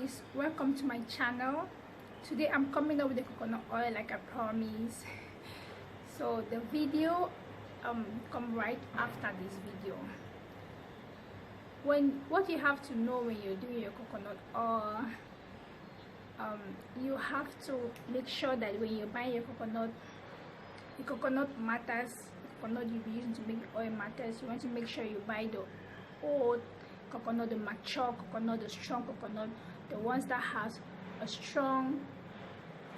guys, welcome to my channel. Today I'm coming up with the coconut oil like I promised. So the video come right after this video. What you have to know when you're doing your coconut oil, you have to make sure that when you buy your coconut, the coconut matters. The coconut you'll be using to make the oil matters. You want to make sure you buy the old coconut, the mature coconut, the strong coconut, the ones that has a strong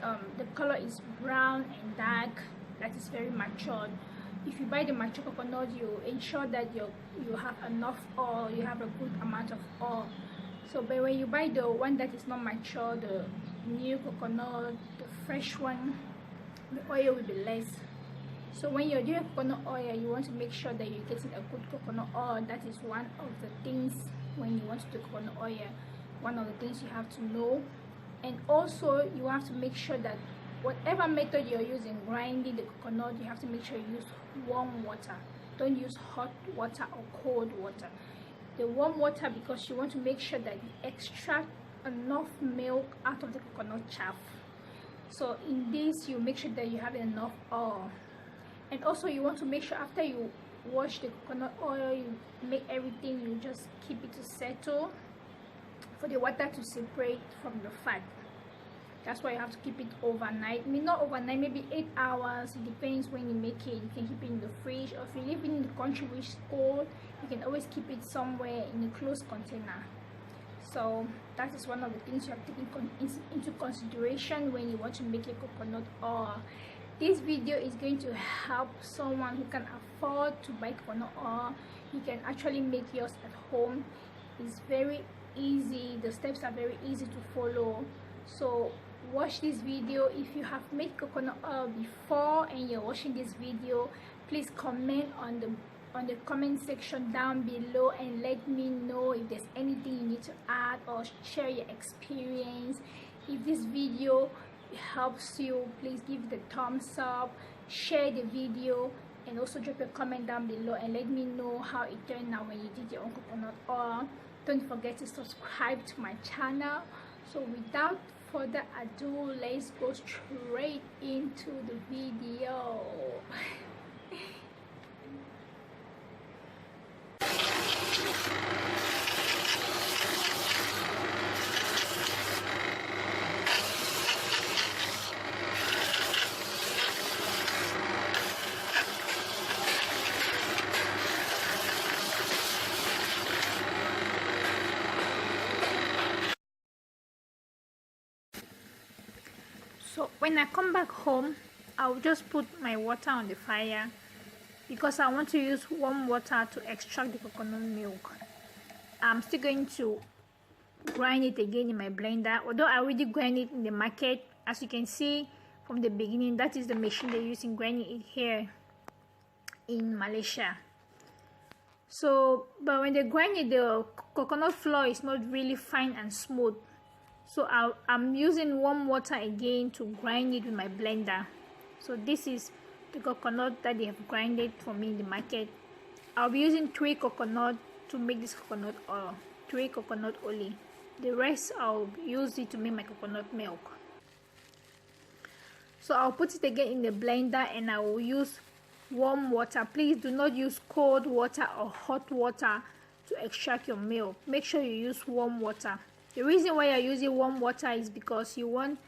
the color is brown and dark, that is very matured. If you buy the mature coconut, you ensure that you have enough oil, you have a good amount of oil. So but when you buy the one that is not mature, the new coconut, the fresh one, the oil will be less. So when you're doing coconut oil, you want to make sure that you're getting a good coconut oil. That is one of the things when you want to do coconut oil, one of the things you have to know. And also you have to make sure that whatever method you're using grinding the coconut, you have to make sure you use warm water. Don't use hot water or cold water. The warm water, because you want to make sure that you extract enough milk out of the coconut chaff. So in this, you make sure that you have enough oil. And also you want to make sure after you wash the coconut oil, you make everything, you just keep it to settle for the water to separate from the fat. That's why you have to keep it overnight. I mean, not overnight, maybe 8 hours. It depends when you make it. You can keep it in the fridge, or if you live in the country which is cold, you can always keep it somewhere in a closed container. So that is one of the things you have to take into consideration when you want to make a coconut oil. This video is going to help someone who can afford to buy coconut oil. You can actually make yours at home. It's very easy. The steps are very easy to follow. So watch this video. If you have made coconut oil before and you're watching this video, please comment on the comment section down below and let me know if there's anything you need to add or share your experience. If this video helps you, please give the thumbs up, share the video, and also drop a comment down below and let me know how it turned out when you did your own coconut oil. Don't forget to subscribe to my channel. So without further ado, let's go straight into the video. So when I come back home, I'll just put my water on the fire because I want to use warm water to extract the coconut milk. I'm still going to grind it again in my blender, although I already grind it in the market. As you can see from the beginning, that is the machine they're using grinding it here in Malaysia. So but when they grind it, the coconut flour is not really fine and smooth. So I'm using warm water again to grind it with my blender. So this is the coconut that they have grinded for me in the market. I'll be using 3 coconut to make this coconut oil. 3 coconut only. The rest I'll use it to make my coconut milk. So I'll put it again in the blender and I will use warm water. Please do not use cold water or hot water to extract your milk. Make sure you use warm water. The reason why you're using warm water is because you want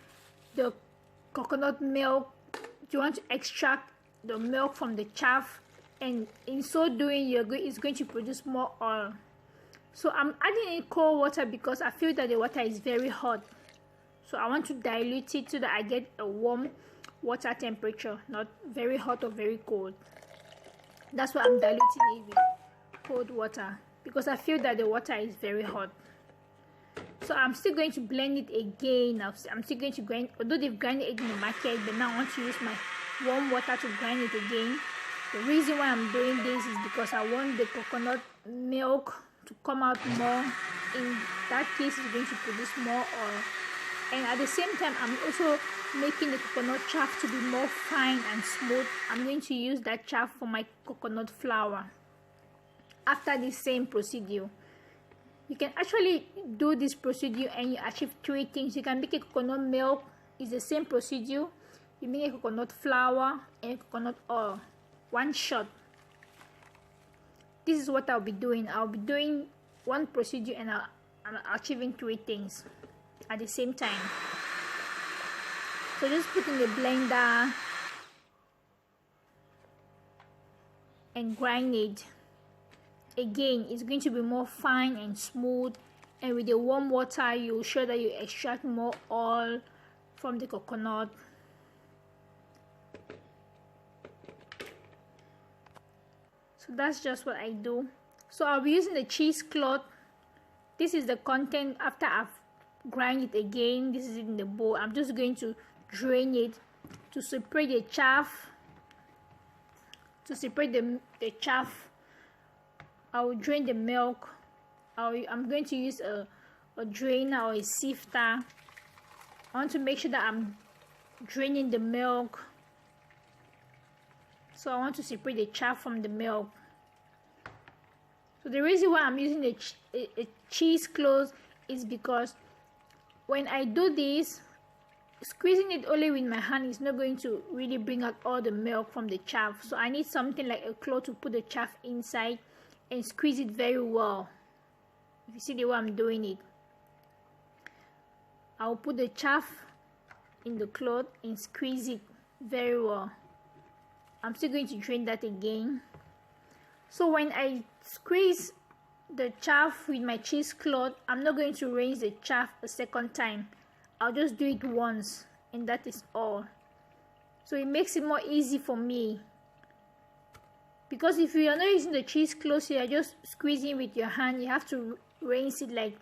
the coconut milk, you want to extract the milk from the chaff, and in so doing it's going to produce more oil. So I'm adding in cold water because I feel that the water is very hot. So I want to dilute it so that I get a warm water temperature, not very hot or very cold. That's why I'm diluting it with cold water, because I feel that the water is very hot. So I'm still going to blend it again. I'm still going to grind, although they've grinded it in the market, but now I want to use my warm water to grind it again. The reason why I'm doing this is because I want the coconut milk to come out more. In that case, it's going to produce more oil. And at the same time, I'm also making the coconut chaff to be more fine and smooth. I'm going to use that chaff for my coconut flour. After the same procedure, You can actually do this procedure and you achieve 3 things. You can make a coconut milk. It's the same procedure. You make a coconut flour and coconut oil. One shot. This is what I'll be doing. I'll be doing one procedure and I'm achieving 3 things at the same time. So just put in the blender and grind it. Again, it's going to be more fine and smooth, and with the warm water you sure that you extract more oil from the coconut. So that's just what I do. So I'll be using the cheesecloth. This is the content after I've grind it again. This is in the bowl. I'm just going to drain it to separate the chaff. To separate the chaff, I will drain the milk. I'm going to use a drainer or a sifter. I want to make sure that I'm draining the milk. So I want to separate the chaff from the milk. So the reason why I'm using a cheesecloth is because when I do this, squeezing it only with my hand is not going to really bring out all the milk from the chaff. So I need something like a cloth to put the chaff inside and squeeze it very well. If you see the way I'm doing it, I'll put the chaff in the cloth and squeeze it very well. I'm still going to drain that again. So when I squeeze the chaff with my cheesecloth, I'm not going to rinse the chaff a second time. I'll just do it once and that is all. So it makes it more easy for me, because if you are not using the cheesecloth, you are just squeezing with your hand, you have to rinse it like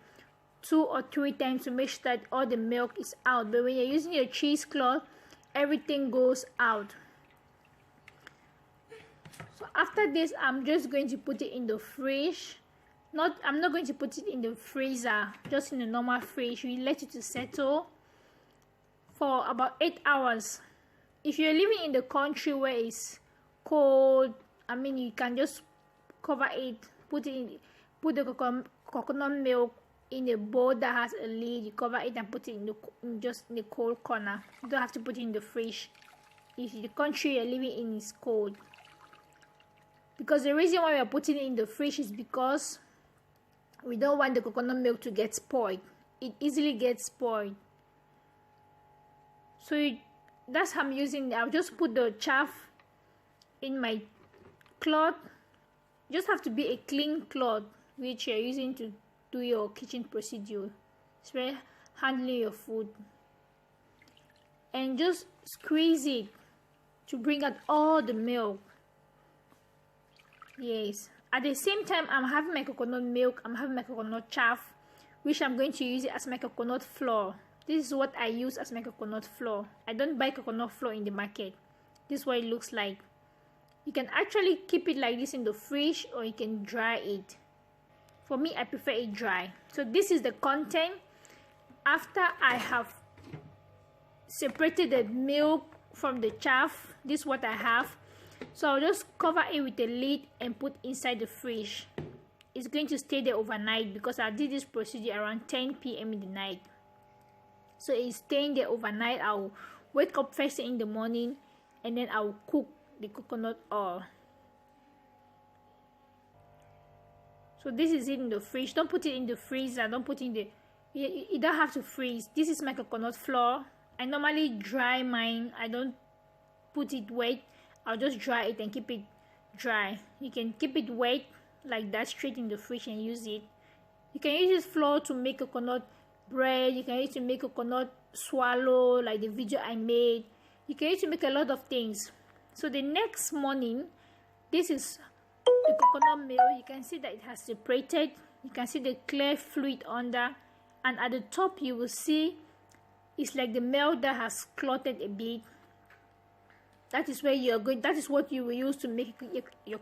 2 or 3 times to make sure that all the milk is out. But when you're using your cheesecloth, everything goes out. So after this, I'm just going to put it in the fridge. I'm not going to put it in the freezer, just in the normal fridge. We let it to settle for about 8 hours. If you're living in the country where it's cold, I mean, you can just cover it, put the coconut milk in a bowl that has a lid. You cover it and put it just in the cold corner. You don't have to put it in the fridge if the country you're living in is cold. Because the reason why we are putting it in the fridge is because we don't want the coconut milk to get spoiled. It easily gets spoiled. So that's how I'm using it. I'll just put the chaff in my cloth. You just have to be a clean cloth which you're using to do your kitchen procedure, especially handling your food. And just squeeze it to bring out all the milk. Yes. At the same time, I'm having my coconut milk, I'm having my coconut chaff, which I'm going to use it as my coconut flour. This is what I use as my coconut flour. I don't buy coconut flour in the market. This is what it looks like. You can actually keep it like this in the fridge, or you can dry it. For me, I prefer it dry. So this is the content after I have separated the milk from the chaff. This is what I have. So I'll just cover it with a lid and put inside the fridge. It's going to stay there overnight because I did this procedure around 10 p.m. in the night. So it's staying there overnight. I'll wake up first thing in the morning and then I'll cook the coconut oil. So this is it in the fridge. Don't put it in the freezer. Don't put it in the... You don't have to freeze. This is my coconut flour. I normally dry mine. I don't put it wet. I'll just dry it and keep it dry. You can keep it wet like that straight in the fridge and use it. You can use this flour to make coconut bread. You can use it to make coconut swallow like the video I made. You can use it to make a lot of things. So the next morning, this is the coconut milk. You can see that it has separated. You can see the clear fluid under, and at the top you will see it's like the milk that has clotted a bit. That is where you are going. That is what you will use to make your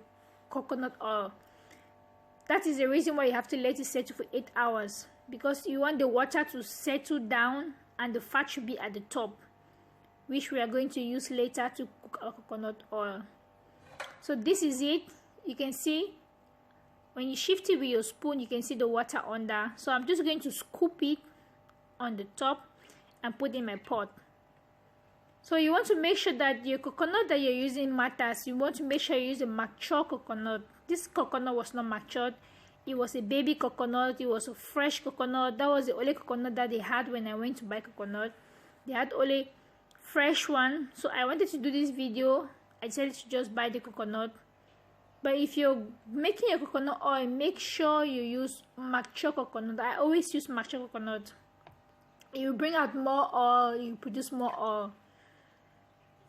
coconut oil. That is the reason why you have to let it settle for 8 hours, because you want the water to settle down and the fat should be at the top, which we are going to use later to cook our coconut oil. So this is it. You can see When you shift it with your spoon, you can see the water under. So I'm just going to scoop it on the top and put in my pot. So you want to make sure that your coconut that you're using matters. You want to make sure you use a mature coconut. This coconut was not matured. It was a baby coconut. It was a fresh coconut. That was the only coconut that they had when I went to buy coconut. They had only fresh one. So I wanted to do this video. I decided to just buy the coconut. But if you're making a coconut oil, make sure you use mature coconut. I always use mature coconut. It will bring out more oil. You produce more oil.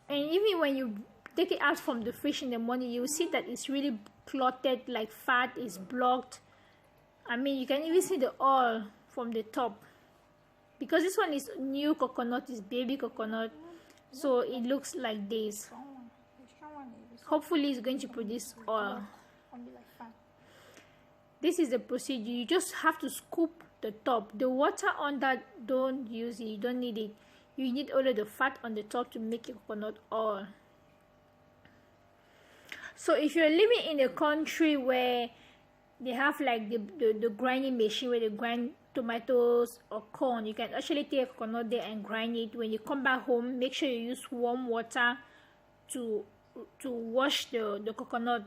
And even when you take it out from the fridge in the morning, you will see that it's really clotted, like fat is blocked. I mean, you can even see the oil from the top. Because this one is new coconut, is baby coconut. So it looks like this. Hopefully it's going to produce oil. This is the procedure. You just have to scoop the top. The water on that, don't use it. You don't need it. You need only the fat on the top to make your coconut oil. So if you're living in a country where they have like the grinding machine where they grind tomatoes or corn, you can actually take a coconut there and grind it. When you come back home, make sure you use warm water to wash the coconut,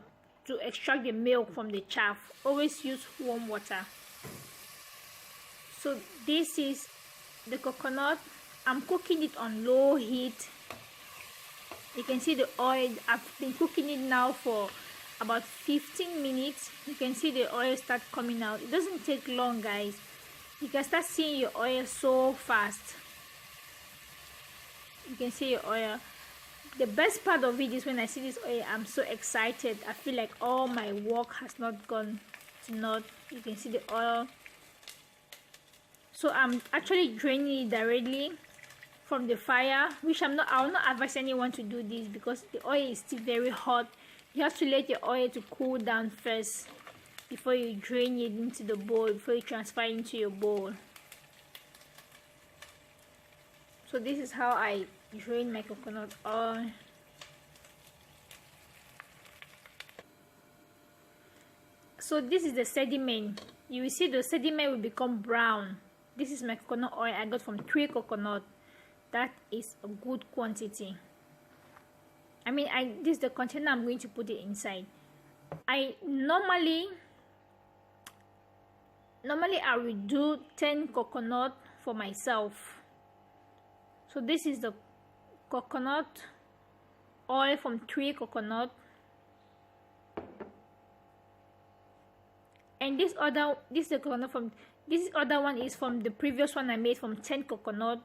to extract the milk from the chaff. Always use warm water. So this is the coconut. I'm cooking it on low heat. You can see the oil. I've been cooking it now for about 15 minutes. You can see the oil start coming out. It doesn't take long, guys. You can start seeing your oil so fast. You can see your oil. The best part of it is when I see this oil, I'm so excited. I feel like all my work has not gone to naught. You can see the oil. So I'm actually draining it directly from the fire, which I will not advise anyone to do this because the oil is still very hot. You have to let your oil to cool down first before you drain it into the bowl, before you transfer it into your bowl. So this is how I drain my coconut oil. So this is the sediment. You will see the sediment will become brown. This is my coconut oil I got from 3 coconuts. That is a good quantity. I mean, this is the container I'm going to put it inside. I normally I will do 10 coconut for myself. So this is the coconut oil from 3 coconut, and this other one is from the previous one I made from 10 coconut.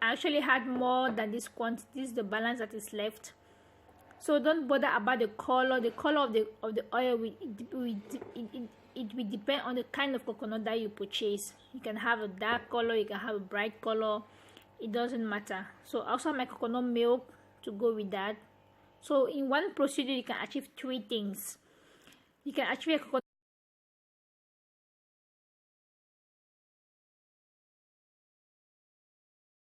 I actually had more than this quantity. This is the balance that is left. So don't bother about the color. The color of the oil it will depend on the kind of coconut that you purchase. You can have a dark color, you can have a bright color. It doesn't matter. So I also have my coconut milk to go with that. So in one procedure you can achieve 3 things. You can achieve a coconut